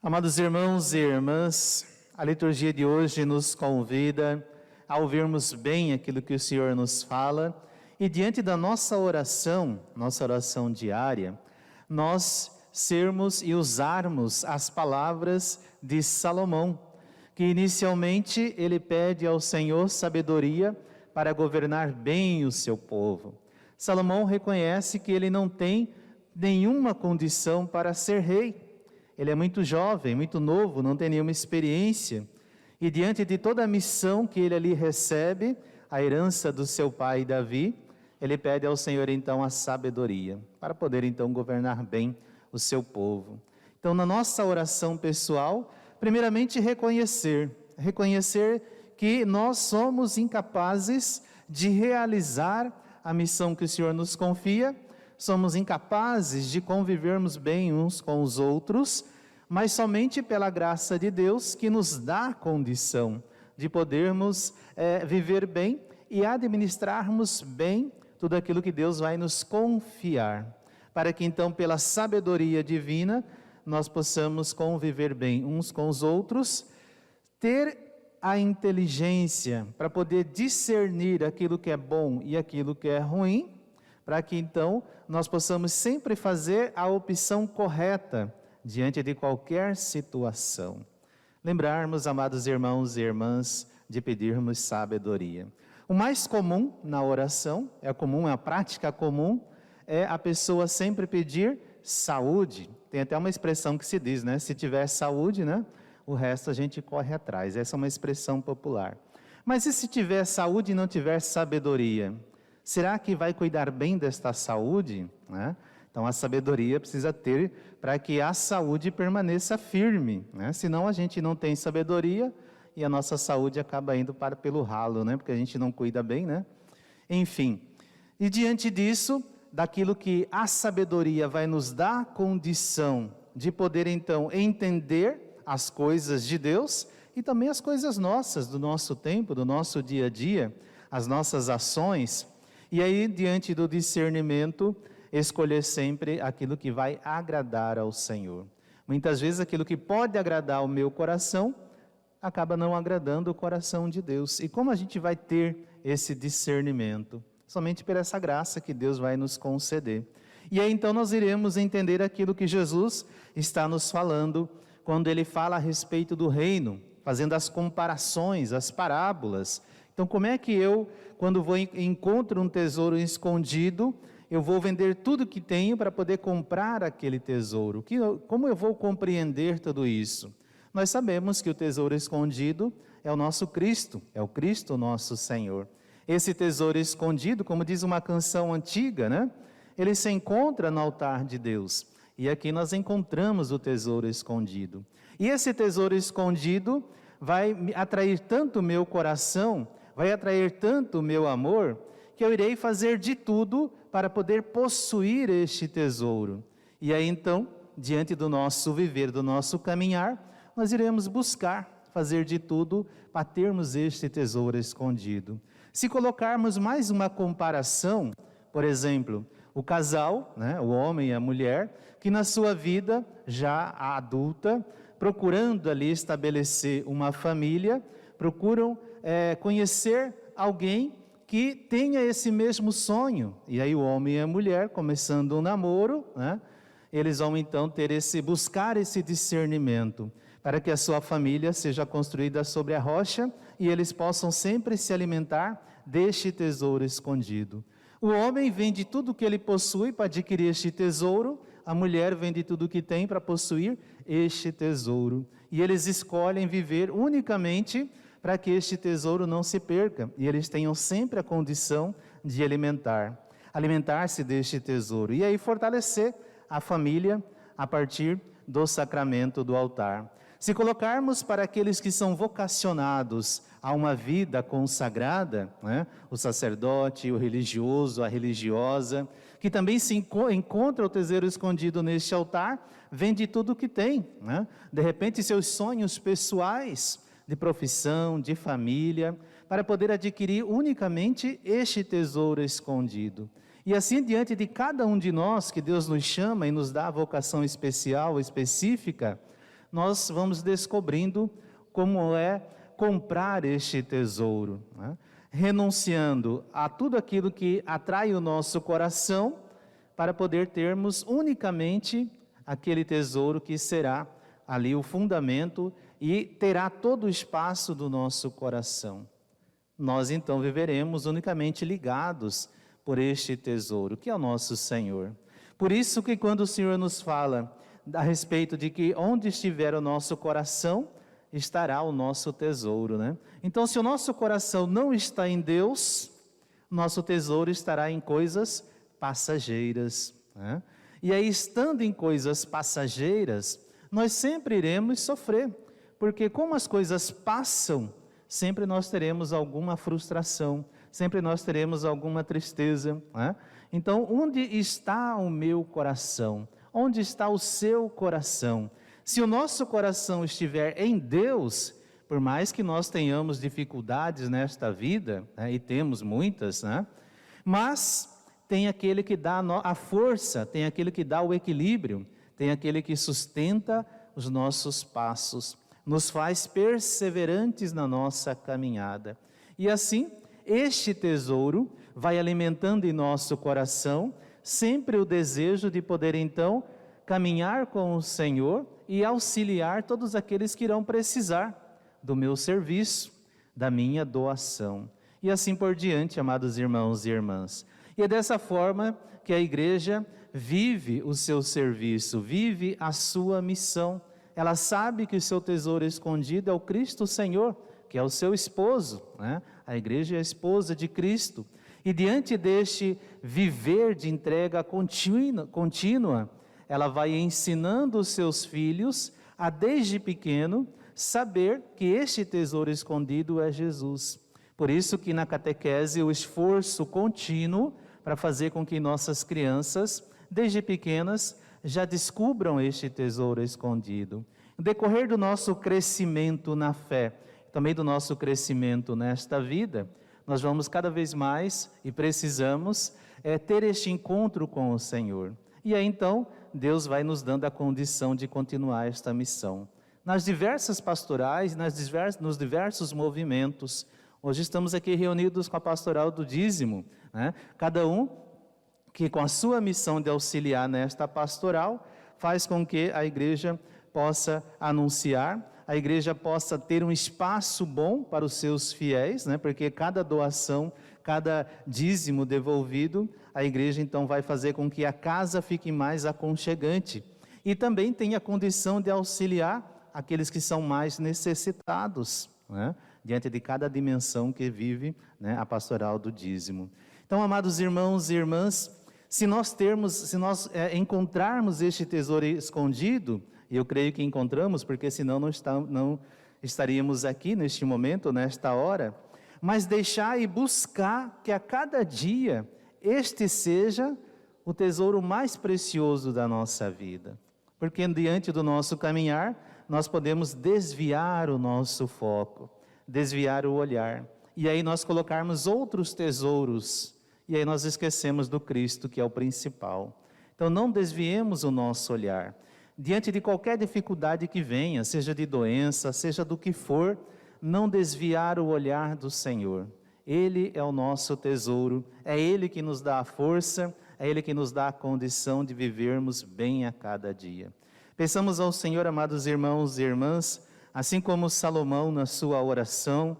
Amados irmãos e irmãs, a liturgia de hoje nos convida a ouvirmos bem aquilo que o Senhor nos fala e diante da nossa oração diária, nós sermos e usarmos as palavras de Salomão, que inicialmente ele pede ao Senhor sabedoria para governar bem o seu povo. Salomão reconhece que ele não tem nenhuma condição para ser rei. Ele é muito jovem, muito novo, não tem nenhuma experiência. E diante de toda a missão que ele ali recebe, a herança do seu pai Davi, ele pede ao Senhor então a sabedoria, para poder então governar bem o seu povo. Então na nossa oração pessoal, primeiramente reconhecer que nós somos incapazes de realizar a missão que o Senhor nos confia, somos incapazes de convivermos bem uns com os outros, mas somente pela graça de Deus que nos dá a condição de podermos viver bem e administrarmos bem tudo aquilo que Deus vai nos confiar, para que então pela sabedoria divina nós possamos conviver bem uns com os outros, ter a inteligência para poder discernir aquilo que é bom e aquilo que é ruim, para que então nós possamos sempre fazer a opção correta diante de qualquer situação. Lembrarmos, amados irmãos e irmãs, de pedirmos sabedoria. O mais comum na oração, é a prática comum, é a pessoa sempre pedir saúde. Tem até uma expressão que se diz, né? Se tiver saúde, né? O resto a gente corre atrás. Essa é uma expressão popular. Mas e se tiver saúde e não tiver sabedoria? Será que vai cuidar bem desta saúde? Né? Então a sabedoria precisa ter para que a saúde permaneça firme. Né? Senão a gente não tem sabedoria e a nossa saúde acaba indo pelo ralo, né? Porque a gente não cuida bem, né? Enfim, e diante disso, daquilo que a sabedoria vai nos dar condição de poder então entender as coisas de Deus e também as coisas nossas, do nosso tempo, do nosso dia a dia, as nossas ações. E aí, diante do discernimento, escolher sempre aquilo que vai agradar ao Senhor. Muitas vezes aquilo que pode agradar o meu coração, acaba não agradando o coração de Deus. E como a gente vai ter esse discernimento? Somente por essa graça que Deus vai nos conceder. E aí então nós iremos entender aquilo que Jesus está nos falando, quando Ele fala a respeito do reino, fazendo as comparações, as parábolas. Então como é que eu, quando encontro um tesouro escondido, eu vou vender tudo que tenho para poder comprar aquele tesouro? Como eu vou compreender tudo isso? Nós sabemos que o tesouro escondido é o nosso Cristo, é o Cristo nosso Senhor. Esse tesouro escondido, como diz uma canção antiga, né? Ele se encontra no altar de Deus. E aqui nós encontramos o tesouro escondido. E esse tesouro escondido vai atrair tanto o meu coração, vai atrair tanto o meu amor, que eu irei fazer de tudo para poder possuir este tesouro. E aí então, diante do nosso viver, do nosso caminhar, nós iremos buscar fazer de tudo para termos este tesouro escondido. Se colocarmos mais uma comparação, por exemplo, o casal, né, o homem e a mulher, que na sua vida já adulta, procurando ali estabelecer uma família, procuram conhecer alguém que tenha esse mesmo sonho. E aí o homem e a mulher, começando um namoro, né, eles vão então buscar esse discernimento, para que a sua família seja construída sobre a rocha e eles possam sempre se alimentar deste tesouro escondido. O homem vende tudo o que ele possui para adquirir este tesouro, a mulher vende tudo o que tem para possuir este tesouro. E eles escolhem viver unicamente para que este tesouro não se perca e eles tenham sempre a condição de alimentar-se deste tesouro. E aí fortalecer a família a partir do sacramento do altar. Se colocarmos para aqueles que são vocacionados a uma vida consagrada, né? O sacerdote, o religioso, a religiosa, que também se encontra o tesouro escondido neste altar, vende tudo o que tem, né? De repente seus sonhos pessoais, de profissão, de família, para poder adquirir unicamente este tesouro escondido. E assim diante de cada um de nós, que Deus nos chama e nos dá a vocação especial, específica, nós vamos descobrindo como é comprar este tesouro, né? Renunciando a tudo aquilo que atrai o nosso coração, para poder termos unicamente aquele tesouro que será ali o fundamento e terá todo o espaço do nosso coração. Nós então viveremos unicamente ligados por este tesouro, que é o nosso Senhor. Por isso que quando o Senhor nos fala a respeito de que onde estiver o nosso coração, estará o nosso tesouro, né? Então, se o nosso coração não está em Deus, nosso tesouro estará em coisas passageiras, né? E aí, estando em coisas passageiras, nós sempre iremos sofrer, porque como as coisas passam, sempre nós teremos alguma frustração, sempre nós teremos alguma tristeza, né? Então, onde está o meu coração? Onde está o seu coração? Se o nosso coração estiver em Deus, por mais que nós tenhamos dificuldades nesta vida, né, e temos muitas, né, mas tem aquele que dá a força, tem aquele que dá o equilíbrio, tem aquele que sustenta os nossos passos, nos faz perseverantes na nossa caminhada. E assim, este tesouro vai alimentando em nosso coração sempre o desejo de poder então caminhar com o Senhor e auxiliar todos aqueles que irão precisar do meu serviço, da minha doação. E assim por diante, amados irmãos e irmãs. E é dessa forma que a igreja vive o seu serviço, vive a sua missão. Ela sabe que o seu tesouro escondido é o Cristo Senhor, que é o seu esposo, né? A igreja é a esposa de Cristo. E diante deste viver de entrega contínua, ela vai ensinando os seus filhos a, desde pequeno, saber que este tesouro escondido é Jesus. Por isso que na catequese o esforço contínuo para fazer com que nossas crianças, desde pequenas, já descubram este tesouro escondido. No decorrer do nosso crescimento na fé, também do nosso crescimento nesta vida, nós vamos cada vez mais e precisamos ter este encontro com o Senhor. E aí então, Deus vai nos dando a condição de continuar esta missão. Nas diversas pastorais, nos diversos movimentos, hoje estamos aqui reunidos com a pastoral do dízimo, né? Cada um que com a sua missão de auxiliar nesta pastoral, faz com que a igreja possa anunciar, a igreja possa ter um espaço bom para os seus fiéis, né? Porque cada doação, cada dízimo devolvido, a igreja então vai fazer com que a casa fique mais aconchegante. E também tem a condição de auxiliar aqueles que são mais necessitados, né? Diante de cada dimensão que vive, né, a pastoral do dízimo. Então, amados irmãos e irmãs, se nós encontrarmos este tesouro escondido, e eu creio que encontramos, porque senão não estaríamos aqui neste momento, nesta hora, mas deixar e buscar que a cada dia este seja o tesouro mais precioso da nossa vida. Porque diante do nosso caminhar, nós podemos desviar o nosso foco, desviar o olhar, e aí nós colocarmos outros tesouros, e aí nós esquecemos do Cristo, que é o principal. Então não desviemos o nosso olhar. Diante de qualquer dificuldade que venha, seja de doença, seja do que for, não desviar o olhar do Senhor. Ele é o nosso tesouro, é Ele que nos dá a força, é Ele que nos dá a condição de vivermos bem a cada dia. Peçamos ao Senhor, amados irmãos e irmãs, assim como Salomão na sua oração,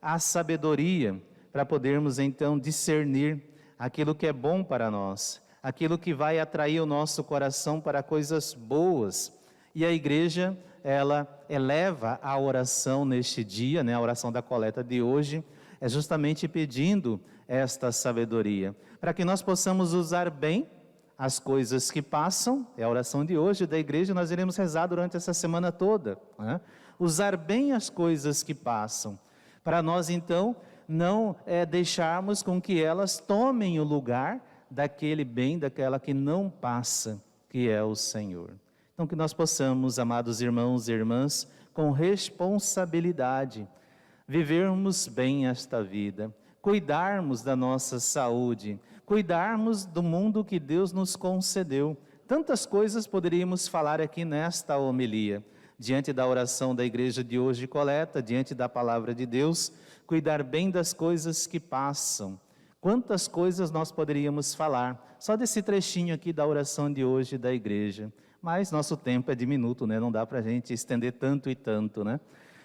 a sabedoria para podermos então discernir aquilo que é bom para nós, aquilo que vai atrair o nosso coração para coisas boas. E a igreja, ela eleva a oração neste dia, né, a oração da coleta de hoje, é justamente pedindo esta sabedoria, para que nós possamos usar bem as coisas que passam. É a oração de hoje da igreja, nós iremos rezar durante essa semana toda, né? Usar bem as coisas que passam, para nós então não deixarmos com que elas tomem o lugar daquele bem, daquela que não passa, que é o Senhor. Então que nós possamos, amados irmãos e irmãs, com responsabilidade, vivermos bem esta vida, cuidarmos da nossa saúde, cuidarmos do mundo que Deus nos concedeu. Tantas coisas poderíamos falar aqui nesta homilia, diante da oração da igreja de hoje coleta, diante da palavra de Deus, cuidar bem das coisas que passam. Quantas coisas nós poderíamos falar, só desse trechinho aqui da oração de hoje da igreja. Mas nosso tempo é diminuto, né? Não dá para a gente estender tanto e tanto, né?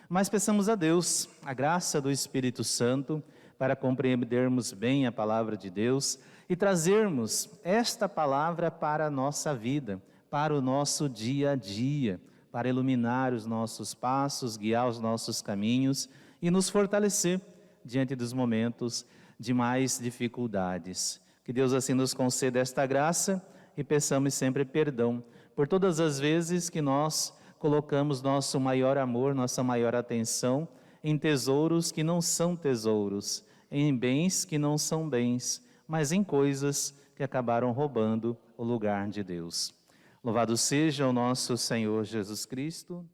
Mas peçamos a Deus a graça do Espírito Santo para compreendermos bem a palavra de Deus e trazermos esta palavra para a nossa vida, para o nosso dia a dia, para iluminar os nossos passos, guiar os nossos caminhos e nos fortalecer diante dos momentos de mais dificuldades. Que Deus assim nos conceda esta graça e peçamos sempre perdão por todas as vezes que nós colocamos nosso maior amor, nossa maior atenção em tesouros que não são tesouros, em bens que não são bens, mas em coisas que acabaram roubando o lugar de Deus. Louvado seja o nosso Senhor Jesus Cristo.